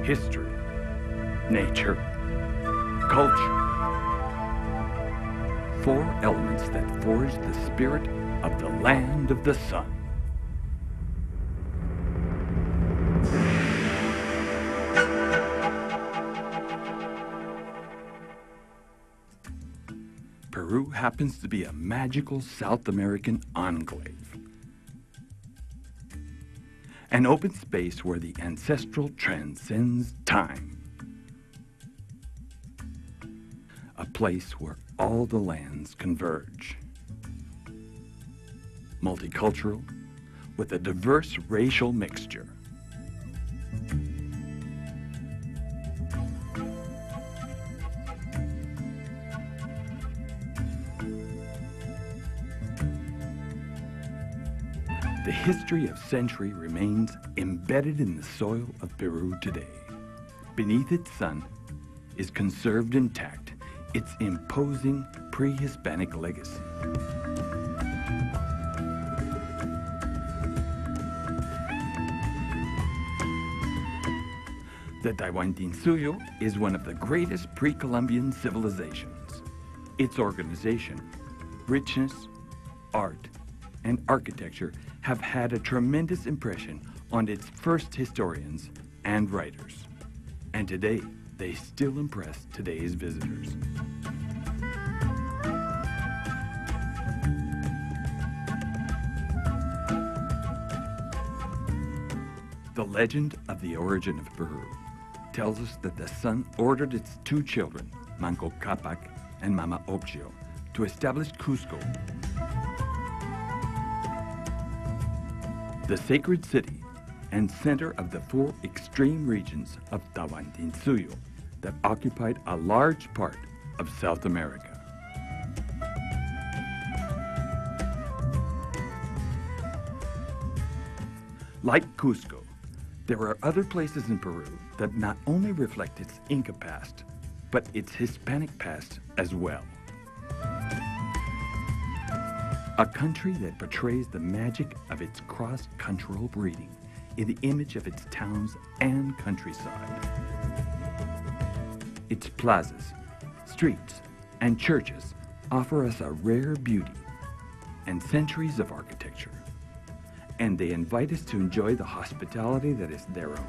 history, nature, culture. Four elements that forge the spirit of the land of the sun. Peru happens to be a magical South American enclave. An open space where the ancestral transcends time. A place where all the lands converge. Multicultural, with a diverse racial mixture. The history of century remains embedded in the soil of Peru today. Beneath its sun is conserved intact its imposing pre-Hispanic legacy. The Tahuantinsuyo is one of the greatest pre-Columbian civilizations. Its organization, richness, art, and architecture have had a tremendous impression on its first historians and writers. And today, they still impress today's visitors. The legend of the origin of Peru tells us that the sun ordered its two children, Manco Cápac and Mama Occhio, to establish Cusco, the sacred city and center of the four extreme regions of Tahuantinsuyo that occupied a large part of South America. Like Cusco, there are other places in Peru that not only reflect its Inca past, but its Hispanic past as well. A country that portrays the magic of its cross-cultural breeding in the image of its towns and countryside. Its plazas, streets, and churches offer us a rare beauty and centuries of architecture, and they invite us to enjoy the hospitality that is their own.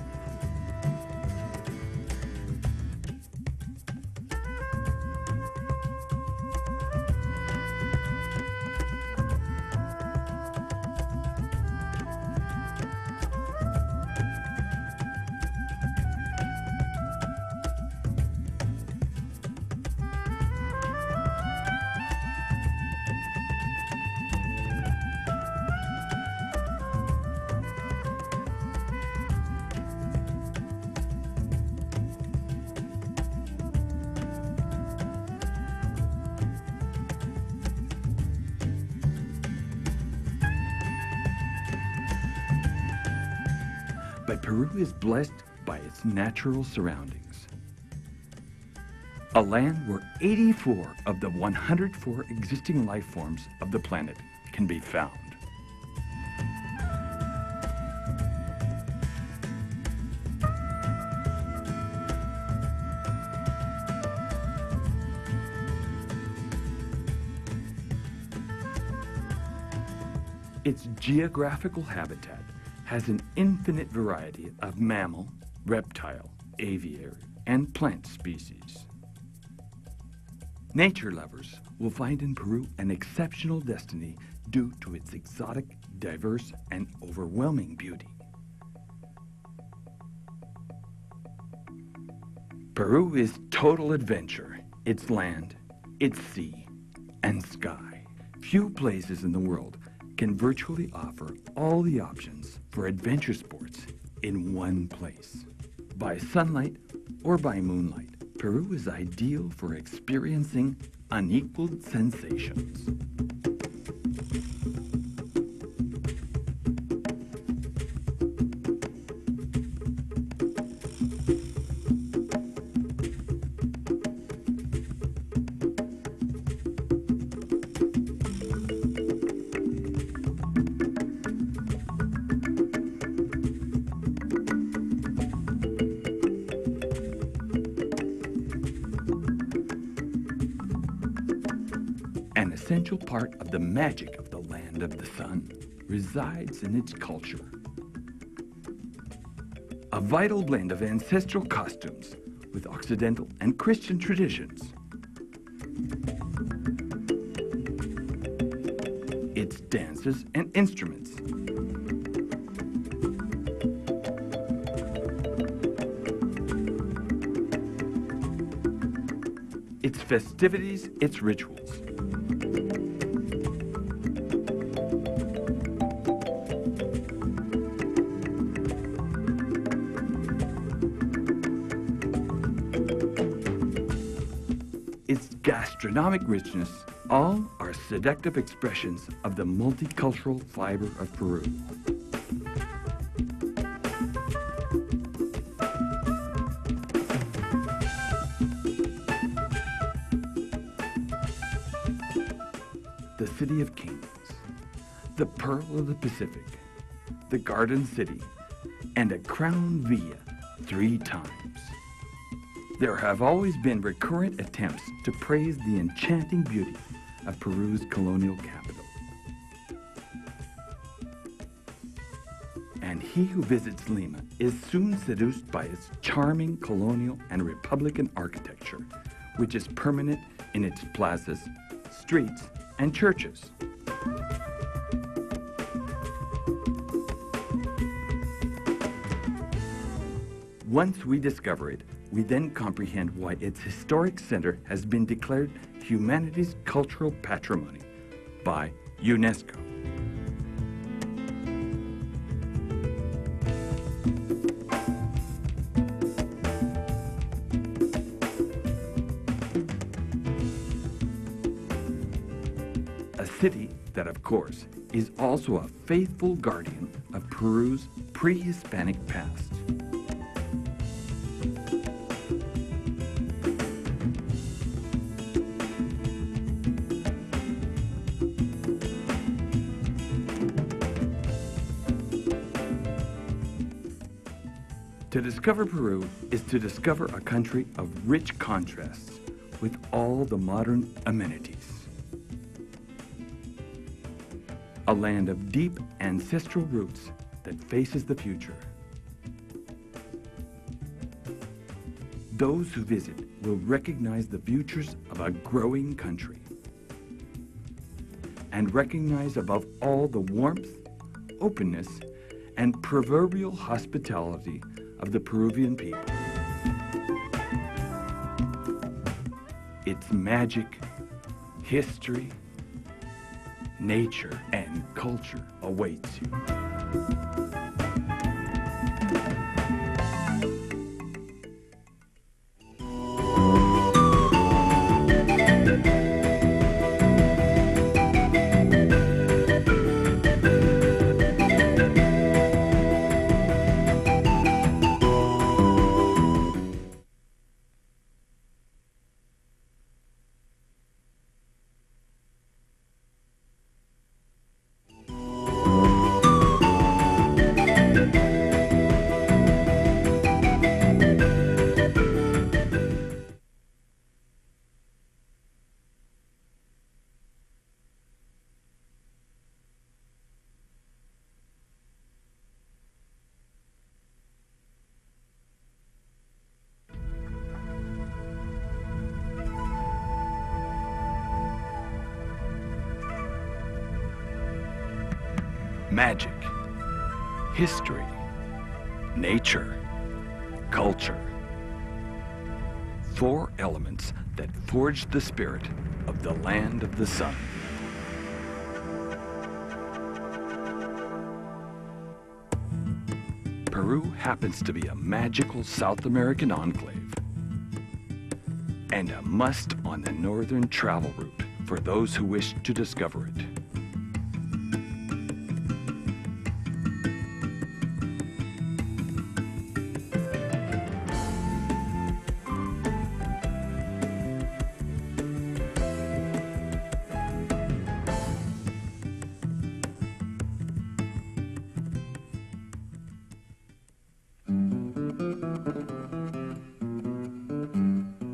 But Peru is blessed by its natural surroundings. A land where 84 of the 104 existing life forms of the planet can be found. Its geographical habitat has an infinite variety of mammal, reptile, aviary, and plant species. Nature lovers will find in Peru an exceptional destiny due to its exotic, diverse, and overwhelming beauty. Peru is total adventure, its land, its sea, and sky. Few places in the world can virtually offer all the options for adventure sports in one place. By sunlight or by moonlight, Peru is ideal for experiencing unequaled sensations. essential part of the magic of the land of the sun resides in its culture. A vital blend of ancestral costumes with Occidental and Christian traditions. Its dances and instruments. Its festivities, its rituals. Its gastronomic richness, all are seductive expressions of the multicultural fiber of Peru. The City of Kings, the Pearl of the Pacific, the Garden City, and a crown villa 3 times. There have always been recurrent attempts to praise the enchanting beauty of Peru's colonial capital. And he who visits Lima is soon seduced by its charming colonial and republican architecture, which is permanent in its plazas, streets, and churches. Once we discover it, we then comprehend why its historic center has been declared humanity's cultural patrimony by UNESCO. A city that, of course, is also a faithful guardian of Peru's pre-Hispanic past. To discover Peru is to discover a country of rich contrasts with all the modern amenities. A land of deep ancestral roots that faces the future. Those who visit will recognize the futures of a growing country and recognize above all the warmth, openness, and proverbial hospitality of the Peruvian people. Its magic, history, nature, and culture awaits you. Magic, history, nature, culture. 4 elements that forged the spirit of the land of the sun. Peru happens to be a magical South American enclave and a must on the northern travel route for those who wish to discover it.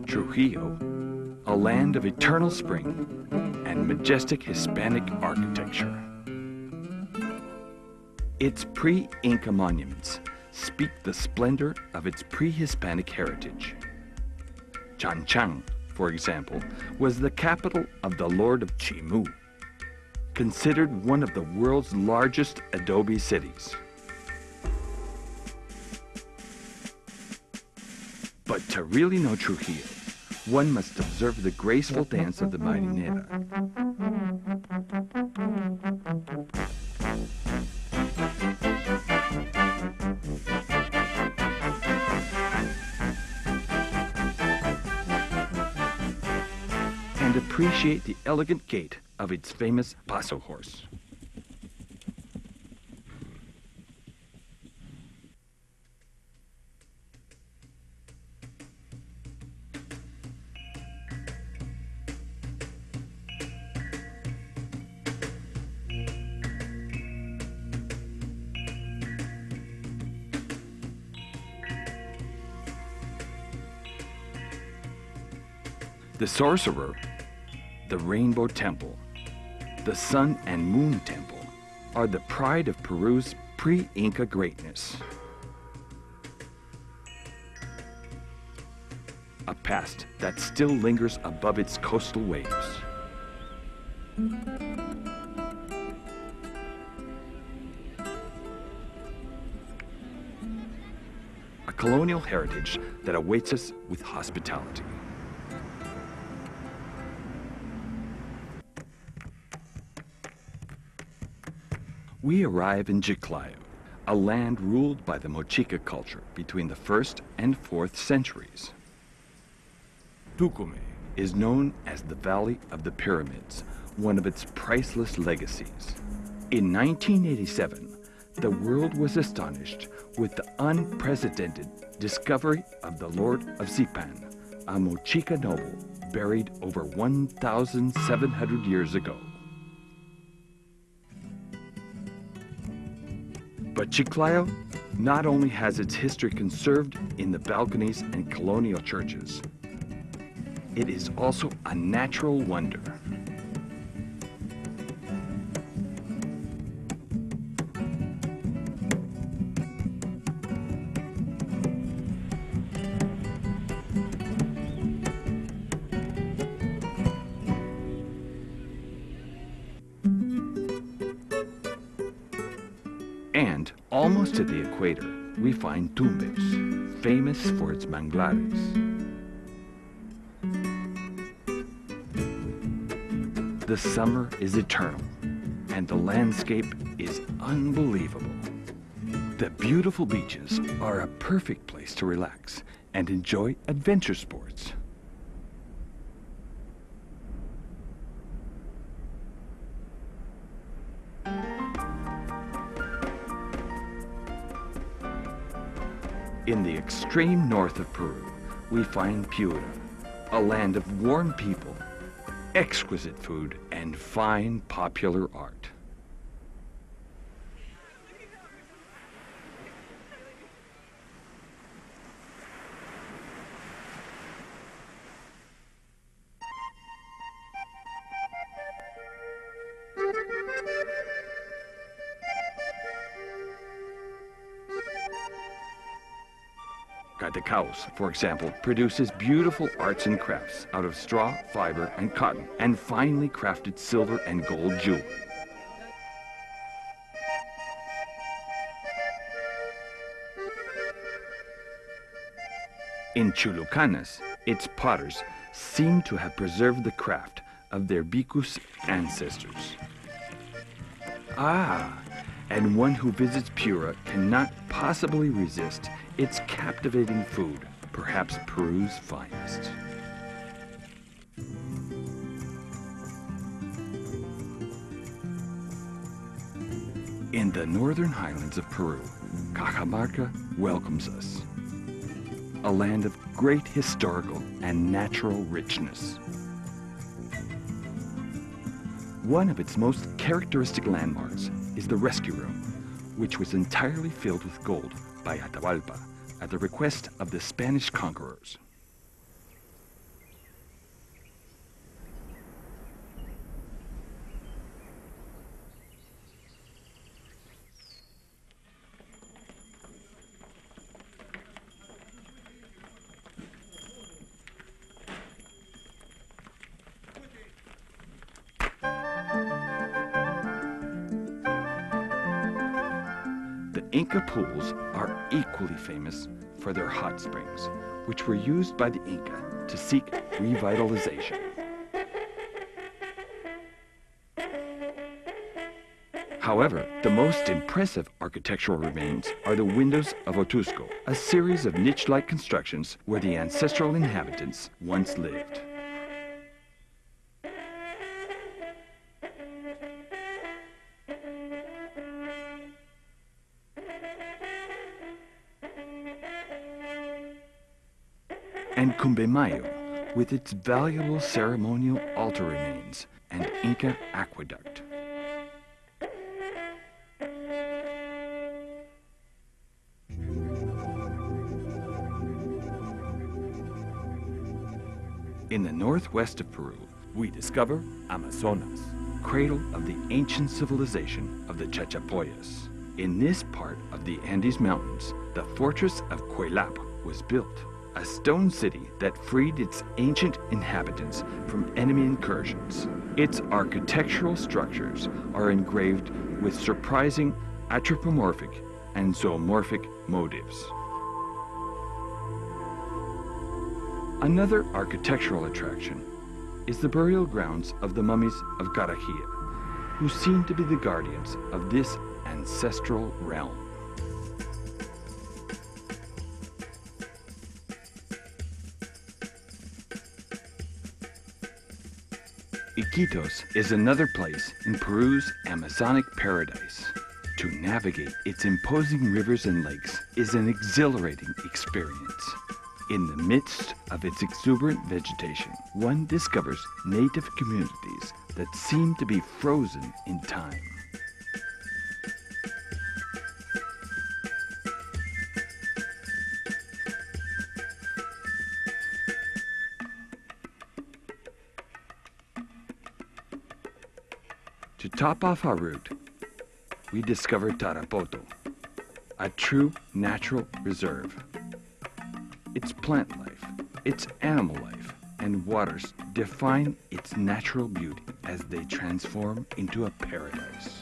Trujillo, a land of eternal spring and majestic Hispanic architecture. Its pre-Inca monuments speak the splendor of its pre-Hispanic heritage. Chan Chan, for example, was the capital of the Lord of Chimu, considered one of the world's largest adobe cities. But to really know Trujillo, one must observe the graceful dance of the marinera. And appreciate the elegant gait of its famous paso horse. The Sorcerer, the Rainbow Temple, the Sun and Moon Temple are the pride of Peru's pre-Inca greatness. A past that still lingers above its coastal waves. A colonial heritage that awaits us with hospitality. We arrive in Chiclayo, a land ruled by the Mochica culture between the 1st and 4th centuries. Tucumé is known as the Valley of the Pyramids, one of its priceless legacies. In 1987, the world was astonished with the unprecedented discovery of the Lord of Zipan, a Mochica noble buried over 1,700 years ago. But Chiclayo not only has its history conserved in the balconies and colonial churches, it is also a natural wonder. And almost at the equator, we find Tumbes, famous for its manglares. The summer is eternal, and the landscape is unbelievable. The beautiful beaches are a perfect place to relax and enjoy adventure sports. In the extreme north of Peru, we find Piura, a land of warm people, exquisite food, and fine popular art. Catacaos, for example, produces beautiful arts and crafts out of straw, fiber, and cotton, and finely crafted silver and gold jewelry. In Chulucanas, its potters seem to have preserved the craft of their Bicus ancestors. And one who visits Piura cannot possibly resist its captivating food, perhaps Peru's finest. In the northern highlands of Peru, Cajamarca welcomes us, a land of great historical and natural richness. One of its most characteristic landmarks is the rescue room, which was entirely filled with gold by Atahualpa at the request of the Spanish conquerors. Inca pools are equally famous for their hot springs, which were used by the Inca to seek revitalization. However, the most impressive architectural remains are the windows of Otusco, a series of niche-like constructions where the ancestral inhabitants once lived. And Cumbemayo, with its valuable ceremonial altar remains and Inca aqueduct. In the northwest of Peru, we discover Amazonas, cradle of the ancient civilization of the Chachapoyas. In this part of the Andes Mountains, the fortress of Cuelap was built, a stone city that freed its ancient inhabitants from enemy incursions. Its architectural structures are engraved with surprising anthropomorphic and zoomorphic motifs. Another architectural attraction is the burial grounds of the mummies of Garahia, who seem to be the guardians of this ancestral realm. Iquitos is another place in Peru's Amazonic paradise. To navigate its imposing rivers and lakes is an exhilarating experience. In the midst of its exuberant vegetation, one discovers native communities that seem to be frozen in time. To top off our route, we discover Tarapoto, a true natural reserve. Its plant life, its animal life, and waters define its natural beauty as they transform into a paradise.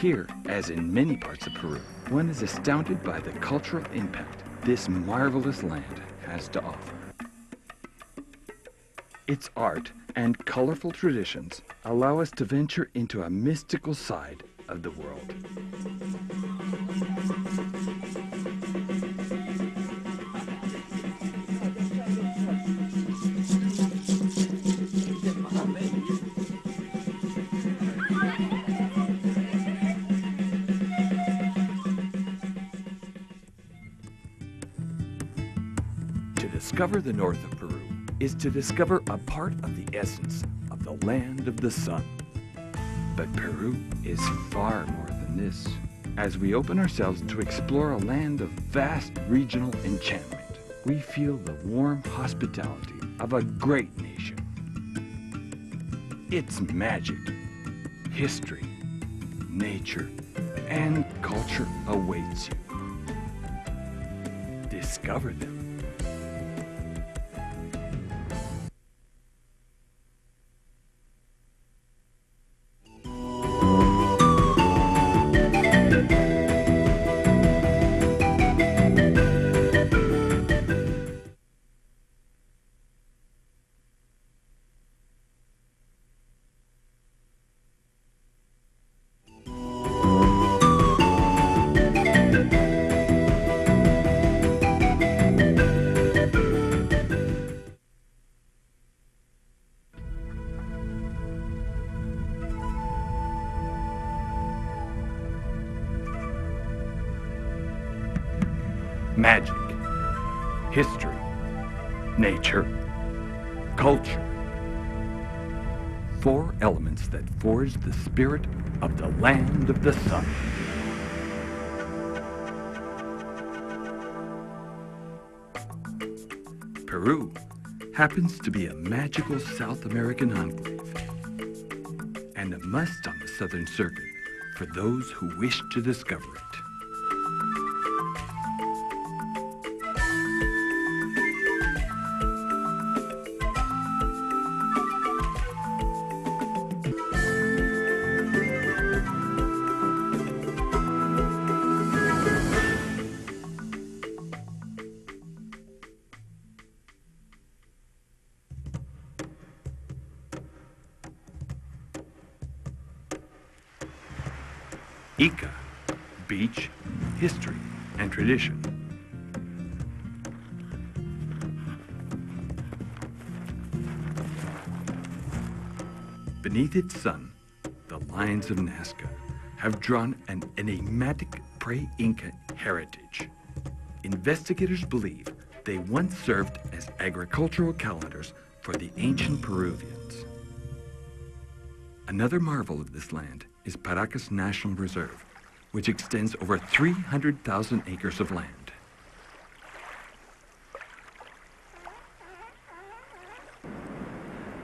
Here, as in many parts of Peru, one is astounded by the cultural impact this marvelous land has to offer. Its art and colorful traditions allow us to venture into a mystical side of the world. To discover the north of Peru is to discover a part of the essence of the land of the sun. But Peru is far more than this. As we open ourselves to explore a land of vast regional enchantment, we feel the warm hospitality of a great nation. Its magic, history, nature, and culture awaits you. Discover them. Magic, history, nature, culture. 4 elements that forge the spirit of the land of the sun. Peru happens to be a magical South American enclave and a must on the southern circuit for those who wish to discover it. Ica, beach, history, and tradition. Beneath its sun, the lines of Nazca have drawn an enigmatic pre-Inca heritage. Investigators believe they once served as agricultural calendars for the ancient Peruvians. Another marvel of this land is Paracas National Reserve, which extends over 300,000 acres of land.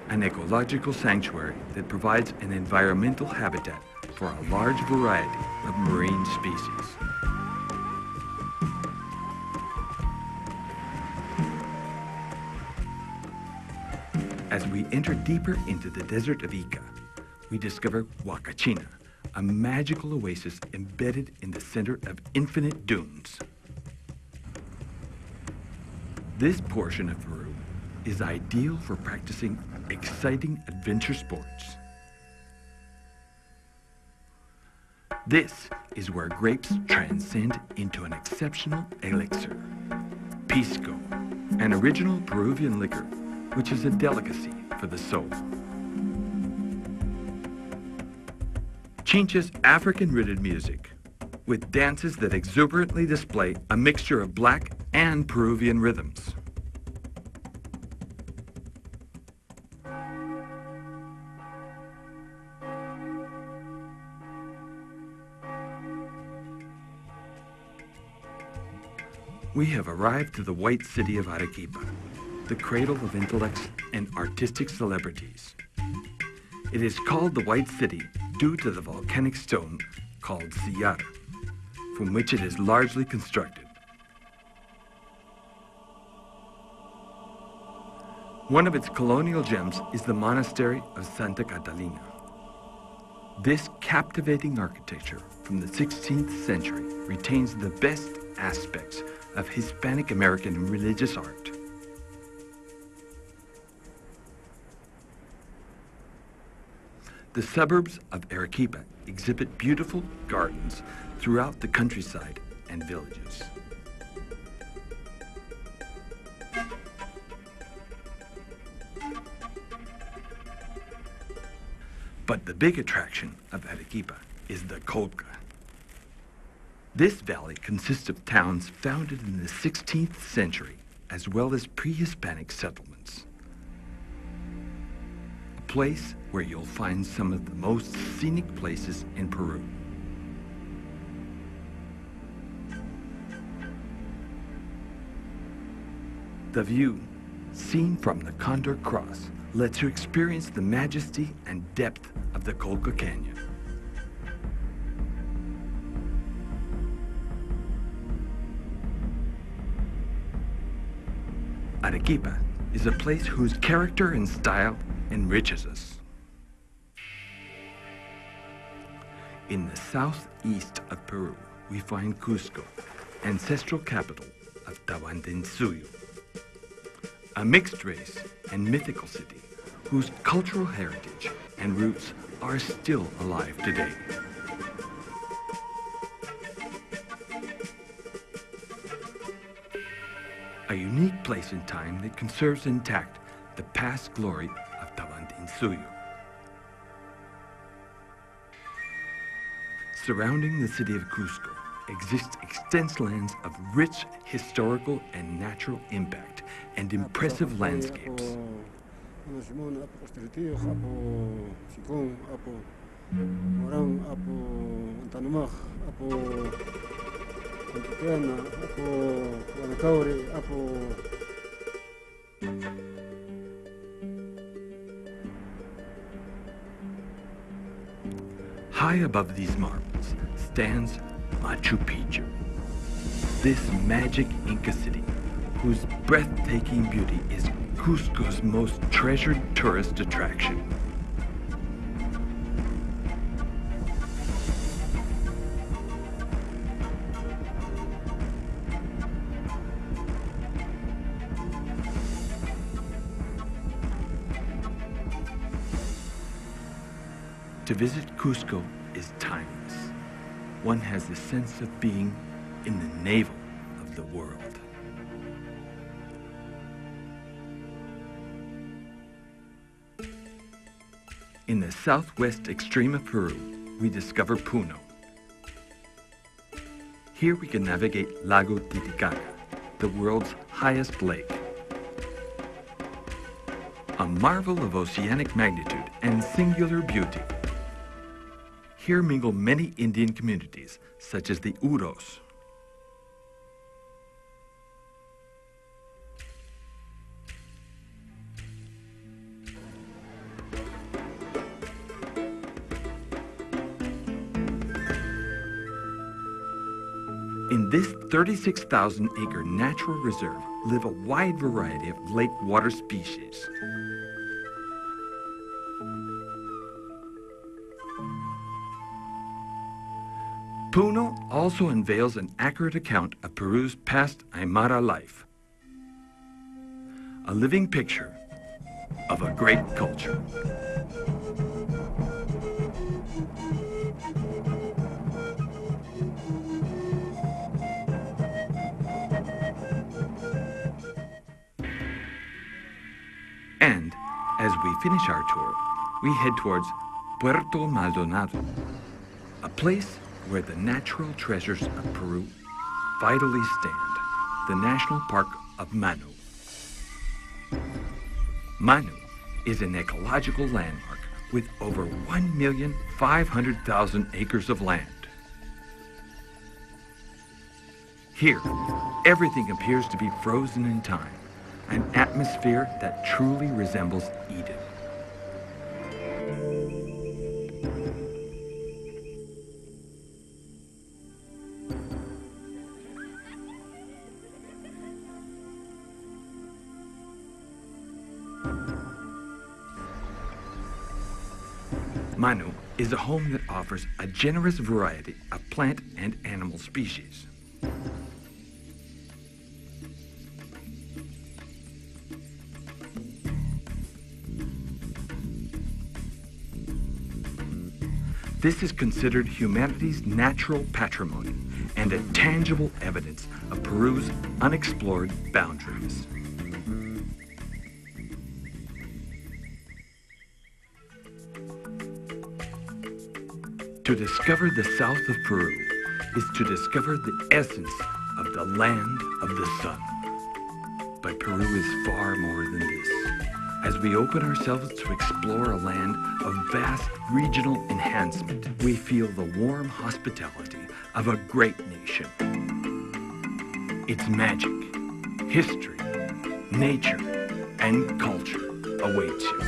An ecological sanctuary that provides an environmental habitat for a large variety of marine species. As we enter deeper into the desert of Ica, we discover Huacachina, a magical oasis embedded in the center of infinite dunes. This portion of Peru is ideal for practicing exciting adventure sports. This is where grapes transcend into an exceptional elixir, pisco, an original Peruvian liquor, which is a delicacy for the soul. Chincha's African-rooted music, with dances that exuberantly display a mixture of black and Peruvian rhythms. We have arrived to the white city of Arequipa, the cradle of intellects and artistic celebrities. It is called the White City due to the volcanic stone called sillar, from which it is largely constructed. One of its colonial gems is the monastery of Santa Catalina. This captivating architecture from the 16th century retains the best aspects of Hispanic American religious art. The suburbs of Arequipa exhibit beautiful gardens throughout the countryside and villages. But the big attraction of Arequipa is the Colca. This valley consists of towns founded in the 16th century, as well as pre-Hispanic settlements. A place where you'll find some of the most scenic places in Peru. The view, seen from the Condor Cross, lets you experience the majesty and depth of the Colca Canyon. Arequipa is a place whose character and style enriches us. In the southeast of Peru, we find Cusco, ancestral capital of Tahuantinsuyo, a mixed race and mythical city whose cultural heritage and roots are still alive today. A unique place in time that conserves intact the past glory of Tahuantinsuyo. Surrounding the city of Cusco exist extensive lands of rich historical and natural impact and impressive landscapes. High above these marbles stands Machu Picchu, this magic Inca city, whose breathtaking beauty is Cusco's most treasured tourist attraction. To visit Cusco is timeless. one has the sense of being in the navel of the world. In the southwest extreme of Peru, we discover Puno. Here we can navigate Lago Titicaca, the world's highest lake. A marvel of oceanic magnitude and singular beauty. Here mingle many Indian communities, such as the Uros. In this 36,000-acre natural reserve live a wide variety of lake water species. Puno also unveils an accurate account of Peru's past Aymara life. A living picture of a great culture. And as we finish our tour, we head towards Puerto Maldonado, a place where the natural treasures of Peru vitally stand, the National Park of Manu. Manu is an ecological landmark with over 1,500,000 acres of land. Here, everything appears to be frozen in time, an atmosphere that truly resembles Eden. Manu is a home that offers a generous variety of plant and animal species. This is considered humanity's natural patrimony and a tangible evidence of Peru's unexplored boundaries. To discover the south of Peru is to discover the essence of the land of the sun. But Peru is far more than this. As we open ourselves to explore a land of vast regional enhancement, we feel the warm hospitality of a great nation. Its magic, history, nature, and culture awaits you.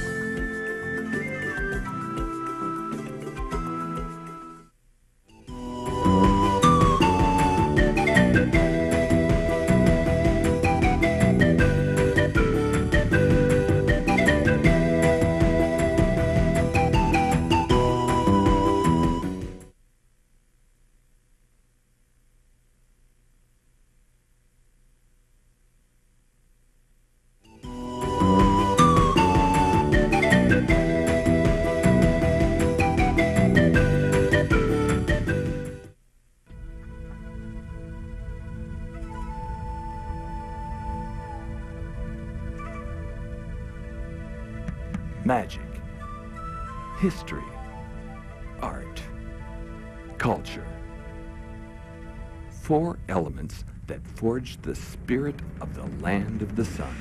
Magic, history, art, culture. 4 elements that forge the spirit of the land of the sun.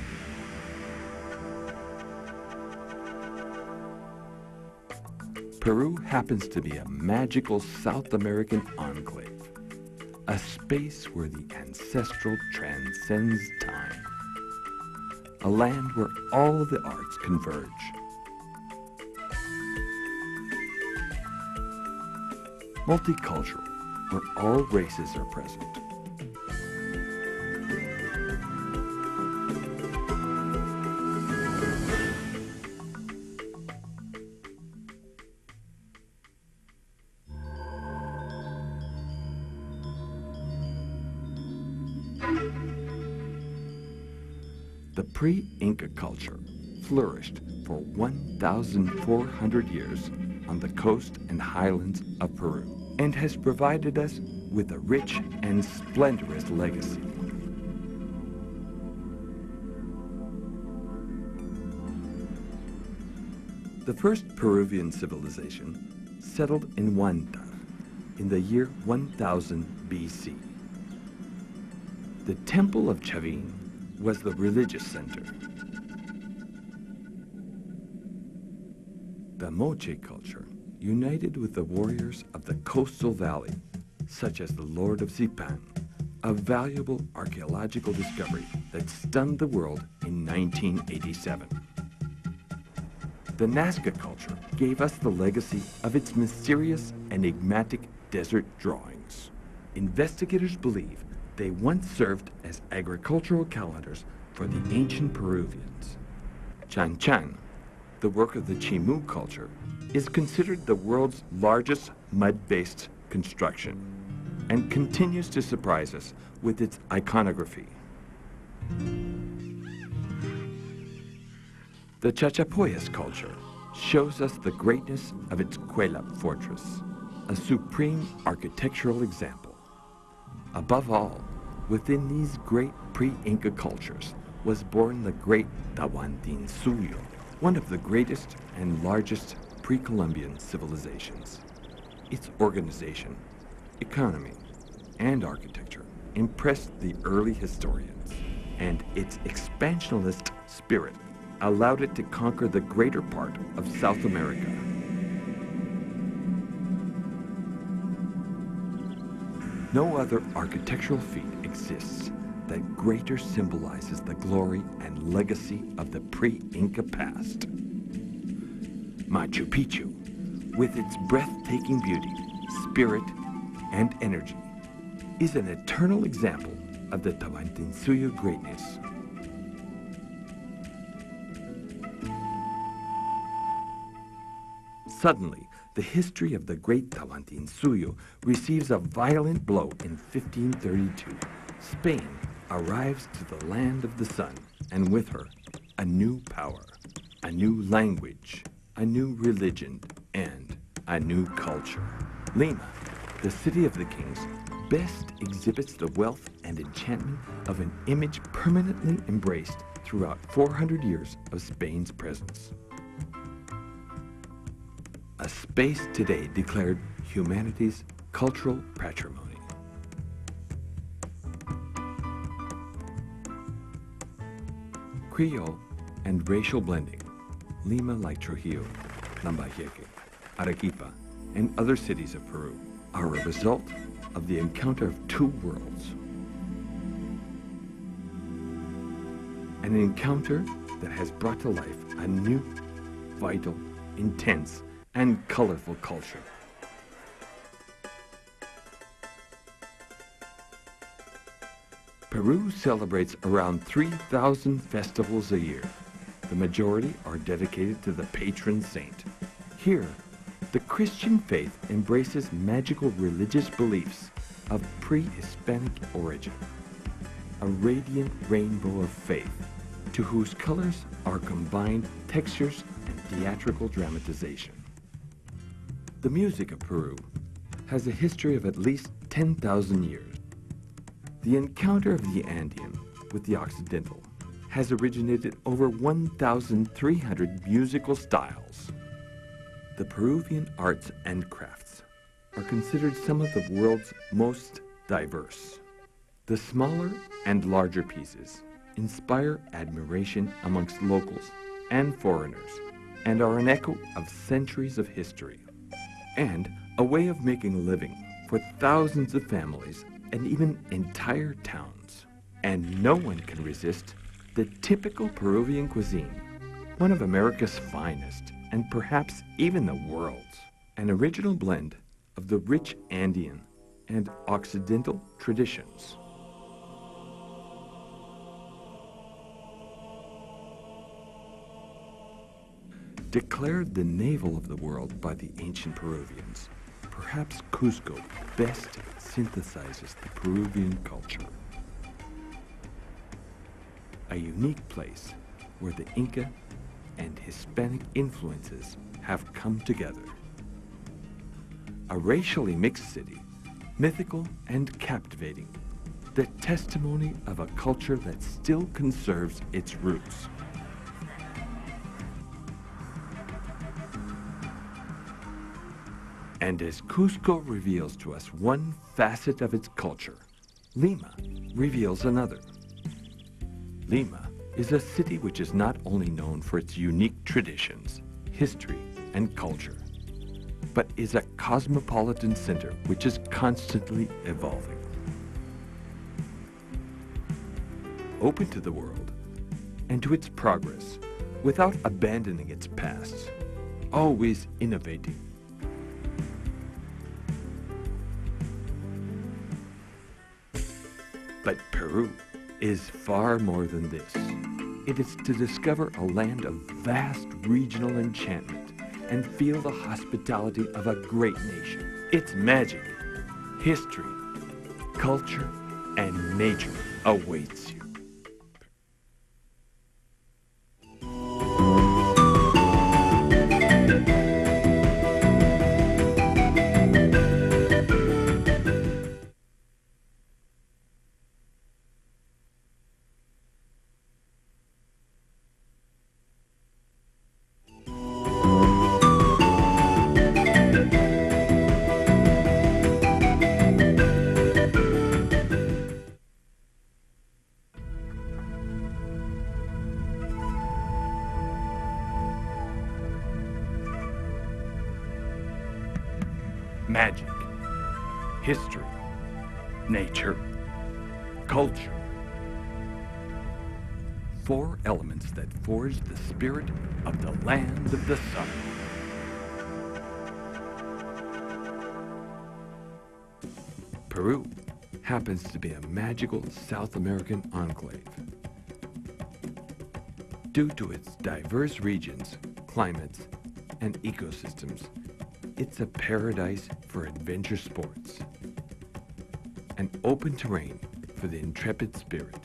Peru happens to be a magical South American enclave, a space where the ancestral transcends time, a land where all the arts converge. Multicultural, where all races are present. The pre-Inca culture flourished for 1,400 years on the coast and highlands of Peru. and has provided us with a rich and splendorous legacy. The first Peruvian civilization settled in Huanta in the year 1000 BC. The Temple of Chavin was the religious center. The Moche culture united with the warriors of the coastal valley, such as the Lord of Zipan, a valuable archaeological discovery that stunned the world in 1987. The Nazca culture gave us the legacy of its mysterious, enigmatic desert drawings. Investigators believe they once served as agricultural calendars for the ancient Peruvians. Chan Chan, the work of the Chimu culture, is considered the world's largest mud-based construction and continues to surprise us with its iconography. The Chachapoyas culture shows us the greatness of its Cuelap fortress, a supreme architectural example. Above all, within these great pre-Inca cultures was born the great Tawantinsuyo, one of the greatest and largest pre-Columbian civilizations. Its organization, economy, and architecture impressed the early historians, and its expansionist spirit allowed it to conquer the greater part of South America. No other architectural feat exists that greater symbolizes the glory and legacy of the pre-Inca past. Machu Picchu, with its breathtaking beauty, spirit, and energy, is an eternal example of the Tawantinsuyo greatness. Suddenly, the history of the great Tawantinsuyo receives a violent blow in 1532. Spain arrives to the land of the sun, and with her, a new power, a new language, a new religion, and a new culture. Lima, the city of the kings, best exhibits the wealth and enchantment of an image permanently embraced throughout 400 years of Spain's presence. A space today declared humanity's cultural patrimony. Creole and racial blending, Lima, like Trujillo, Lambayeque, Arequipa, and other cities of Peru, are a result of the encounter of two worlds. An encounter that has brought to life a new, vital, intense, and colorful culture. Peru celebrates around 3,000 festivals a year. The majority are dedicated to the patron saint. Here, the Christian faith embraces magical religious beliefs of pre-Hispanic origin, a radiant rainbow of faith to whose colors are combined textures and theatrical dramatization. The music of Peru has a history of at least 10,000 years. The encounter of the Andean with the Occidental has originated over 1,300 musical styles. The Peruvian arts and crafts are considered some of the world's most diverse. The smaller and larger pieces inspire admiration amongst locals and foreigners and are an echo of centuries of history and a way of making a living for thousands of families and even entire towns. And no one can resist the typical Peruvian cuisine, one of America's finest and perhaps even the world's, an original blend of the rich Andean and Occidental traditions. Declared the navel of the world by the ancient Peruvians, perhaps Cusco best synthesizes the Peruvian culture. A unique place where the Inca and Hispanic influences have come together. A racially mixed city, mythical and captivating, the testimony of a culture that still conserves its roots. And as Cusco reveals to us one facet of its culture, Lima reveals another. Lima is a city which is not only known for its unique traditions, history, and culture, but is a cosmopolitan center which is constantly evolving. Open to the world and to its progress without abandoning its past, always innovating. But Peru is far more than this. It is to discover a land of vast regional enchantment and feel the hospitality of a great nation. Its magic, history, culture, and nature awaits you. Magic, history, nature, culture. 4 elements that forge the spirit of the land of the sun. Peru happens to be a magical South American enclave. Due to its diverse regions, climates, and ecosystems, it's a paradise for adventure sports, an open terrain for the intrepid spirit.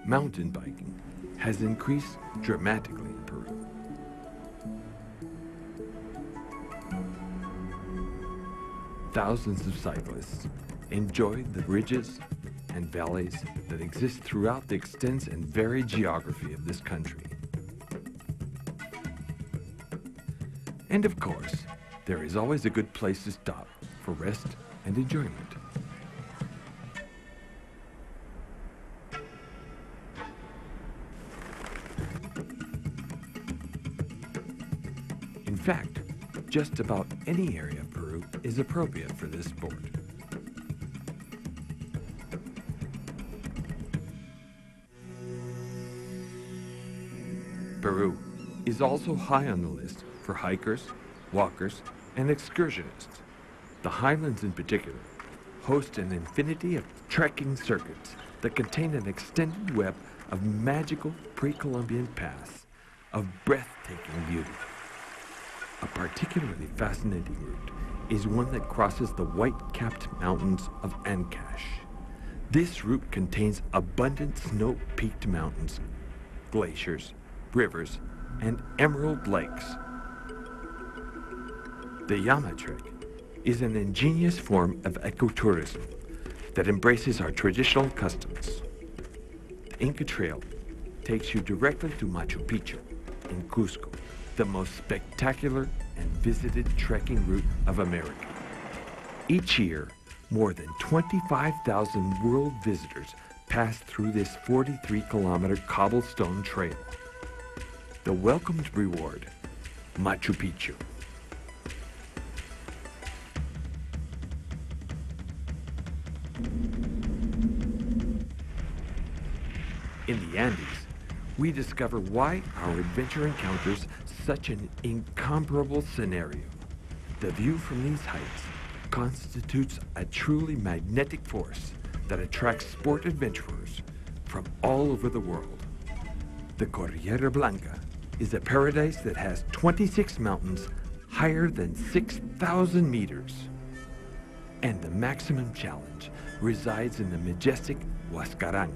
Mountain biking has increased dramatically in Peru. Thousands of cyclists enjoy the ridges and valleys that exist throughout the extensive and varied geography of this country. And of course, there is always a good place to stop for rest and enjoyment. In fact, just about any area of Peru is appropriate for this sport. Peru is also high on the list for hikers, walkers, and excursionists. The highlands in particular host an infinity of trekking circuits that contain an extended web of magical pre-Columbian paths of breathtaking beauty. A particularly fascinating route is one that crosses the white-capped mountains of Ancash. This route contains abundant snow-peaked mountains, glaciers, rivers, and emerald lakes. The Llama Trek is an ingenious form of ecotourism that embraces our traditional customs. The Inca Trail takes you directly to Machu Picchu in Cusco, the most spectacular and visited trekking route of America. Each year, more than 25,000 world visitors pass through this 43-kilometer cobblestone trail. The welcomed reward, Machu Picchu. In the Andes, we discover why our adventure encounters such an incomparable scenario. The view from these heights constitutes a truly magnetic force that attracts sport adventurers from all over the world. The Cordillera Blanca is a paradise that has 26 mountains higher than 6,000 meters. And the maximum challenge resides in the majestic Huascarán,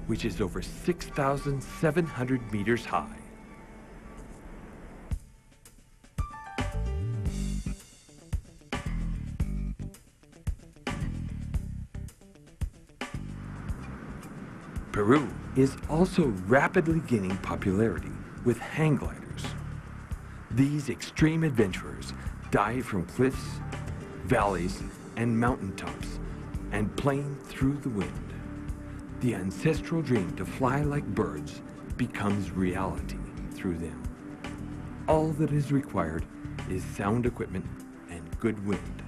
which is over 6,700 meters high. Peru is also rapidly gaining popularity with hang gliders. These extreme adventurers dive from cliffs, valleys, and mountaintops and plane through the wind. The ancestral dream to fly like birds becomes reality through them. All that is required is sound equipment and good wind.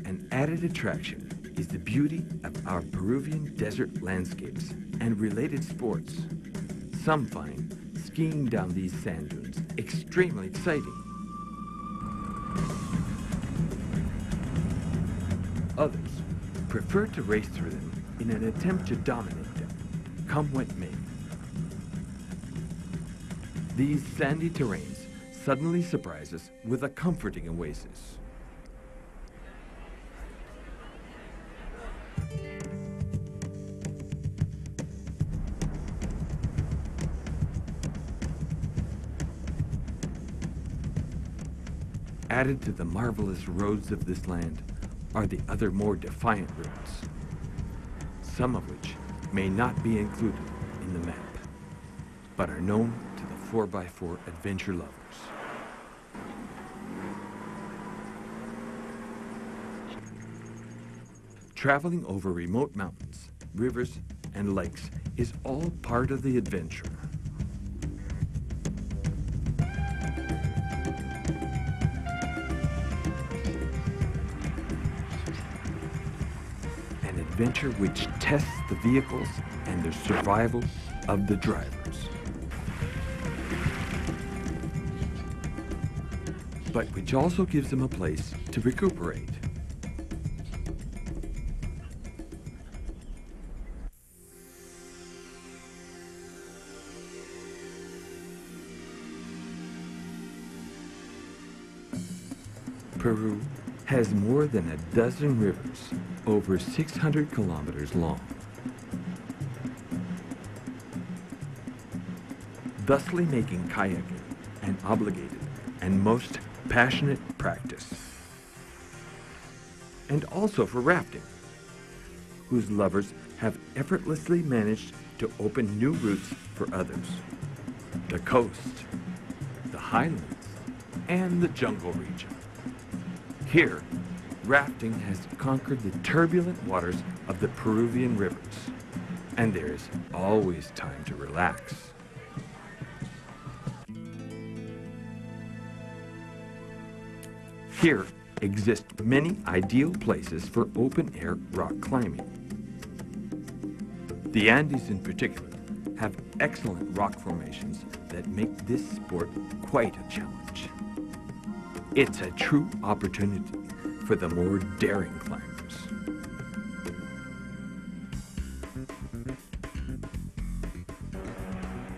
An added attraction is the beauty of our Peruvian desert landscapes and related sports. Some find skiing down these sand dunes extremely exciting. Others prefer to race through them in an attempt to dominate them, come what may. These sandy terrains suddenly surprise us with a comforting oasis. Added to the marvelous roads of this land are the other more defiant routes, some of which may not be included in the map, but are known to the 4x4 adventure lovers. Traveling over remote mountains, rivers, and lakes is all part of the adventure. Adventure which tests the vehicles and the survival of the drivers, but which also gives them a place to recuperate. Peru has more than a dozen rivers, over 600 kilometers long, thusly making kayaking an obligated and most passionate practice. And also for rafting, whose lovers have effortlessly managed to open new routes for others. The coast, the highlands, and the jungle region. Here, rafting has conquered the turbulent waters of the Peruvian rivers, and there is always time to relax. Here exist many ideal places for open-air rock climbing. The Andes in particular have excellent rock formations that make this sport quite a challenge. It's a true opportunity for the more daring climbers.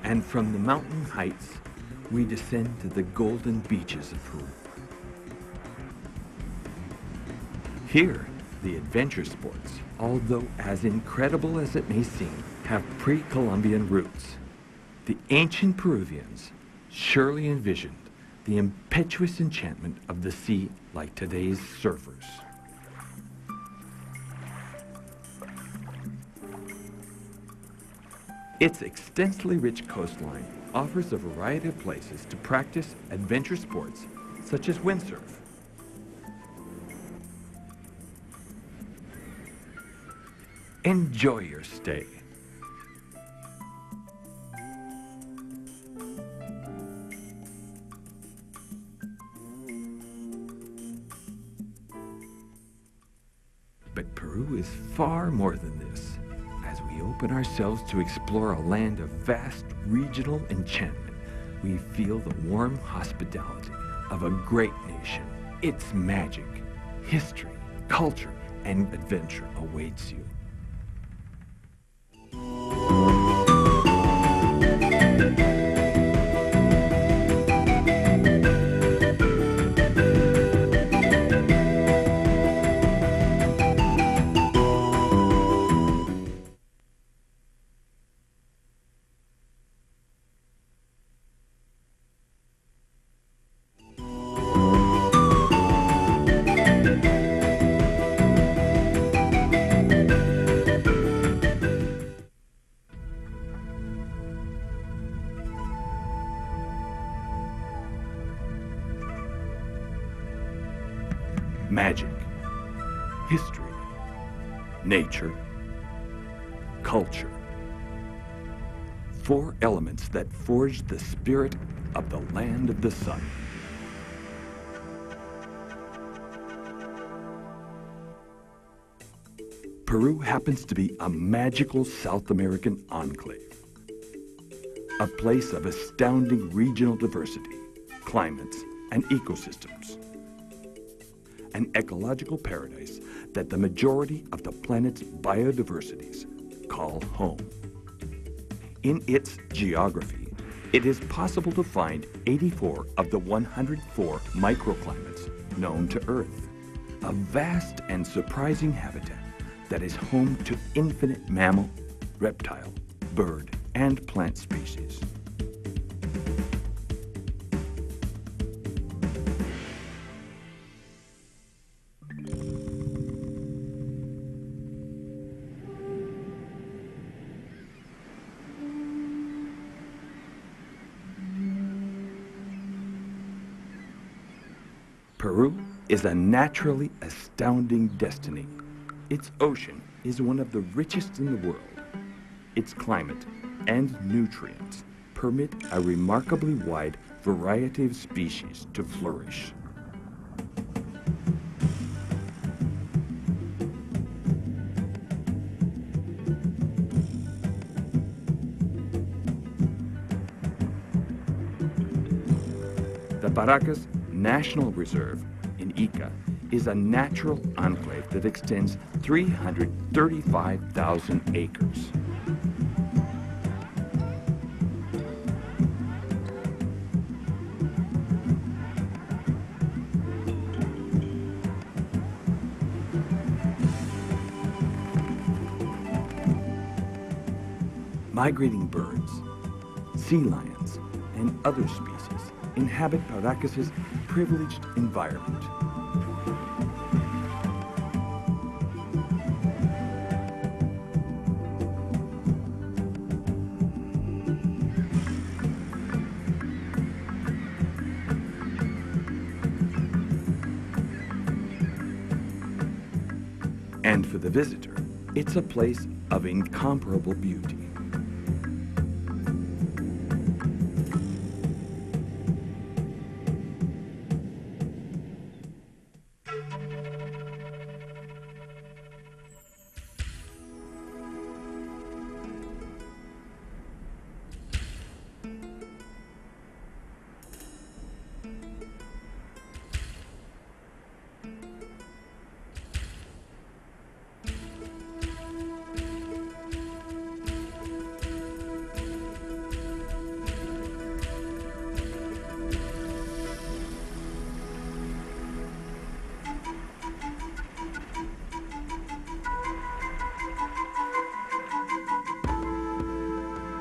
And from the mountain heights, we descend to the golden beaches of Peru. Here, the adventure sports, although as incredible as it may seem, have pre-Columbian roots. The ancient Peruvians surely envisioned the impetuous enchantment of the sea like today's surfers. Its extensively rich coastline offers a variety of places to practice adventure sports such as windsurf. Enjoy your stay. But Peru Peru is far more than this. As we open ourselves to explore a land of vast regional enchantment, we feel the warm hospitality of a great nation. Its magic, history, culture, and adventure awaits you. Magic, history, nature, culture. 4 elements that forge the spirit of the land of the sun. Peru happens to be a magical South American enclave, a place of astounding regional diversity, climates, and ecosystems. An ecological paradise that the majority of the planet's biodiversities call home. In its geography, it is possible to find 84 of the 104 microclimates known to Earth, a vast and surprising habitat that is home to infinite mammal, reptile, bird, and plant species. Peru is a naturally astounding destiny. Its ocean is one of the richest in the world. Its climate and nutrients permit a remarkably wide variety of species to flourish. The Paracas National Reserve in Ica is a natural enclave that extends 335,000 acres. Migrating birds, sea lions, and other species inhabit Paracas's privileged environment. And for the visitor, it's a place of incomparable beauty.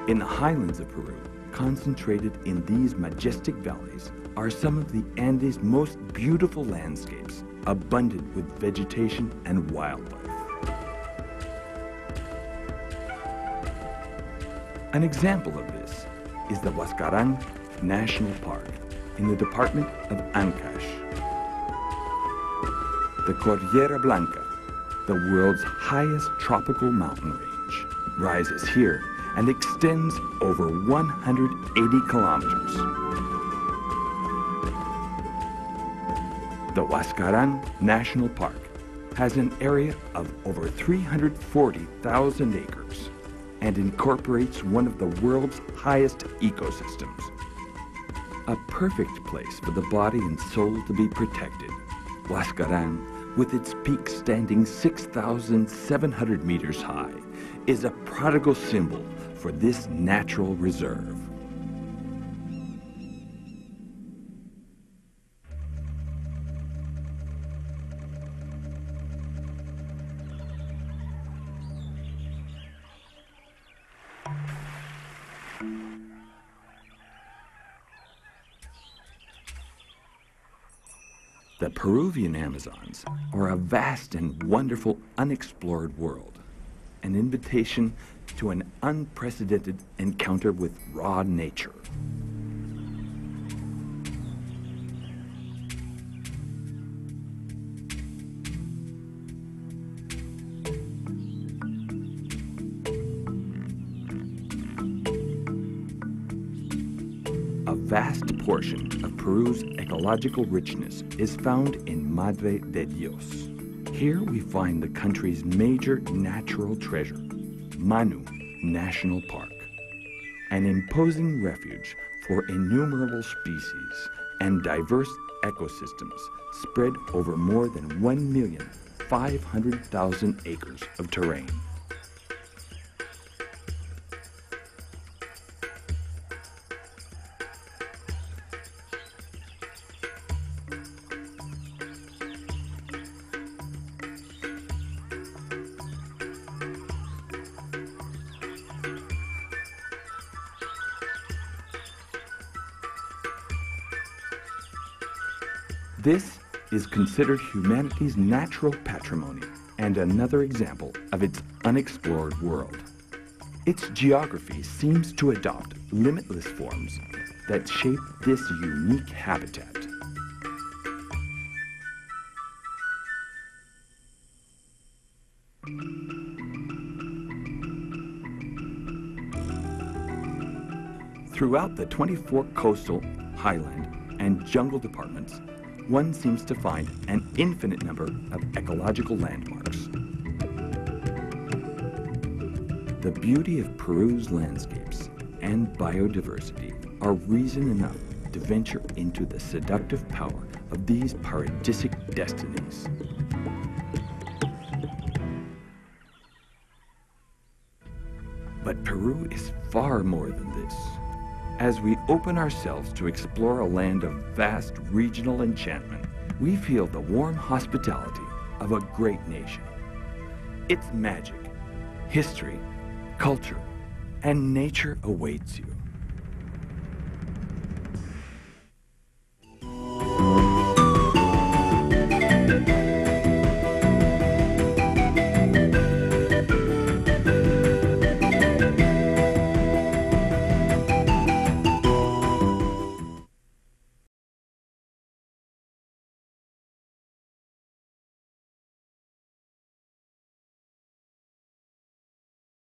In the highlands of Peru, concentrated in these majestic valleys, are some of the Andes' most beautiful landscapes, abundant with vegetation and wildlife. An example of this is the Huascarán National Park in the department of Ancash. The Cordillera Blanca, the world's highest tropical mountain range, rises here and extends over 180 kilometers. The Huascarán National Park has an area of over 340,000 acres and incorporates one of the world's highest ecosystems. A perfect place for the body and soul to be protected. Huascarán, with its peak standing 6,700 meters high, is a prodigal symbol for this natural reserve. The Peruvian Amazons are a vast and wonderful unexplored world, an invitation to an unprecedented encounter with raw nature. A vast portion of Peru's ecological richness is found in Madre de Dios. Here we find the country's major natural treasure, Manu National Park, an imposing refuge for innumerable species and diverse ecosystems spread over more than 1,500,000 acres of terrain. This is considered humanity's natural patrimony and another example of its unexplored world. Its geography seems to adopt limitless forms that shape this unique habitat. Throughout the 24 coastal, highland, and jungle departments, one seems to find an infinite number of ecological landmarks. The beauty of Peru's landscapes and biodiversity are reason enough to venture into the seductive power of these paradisic destinies. But Peru is far more than this. As we open ourselves to explore a land of vast regional enchantment, we feel the warm hospitality of a great nation. Its magic, history, culture, and nature awaits you.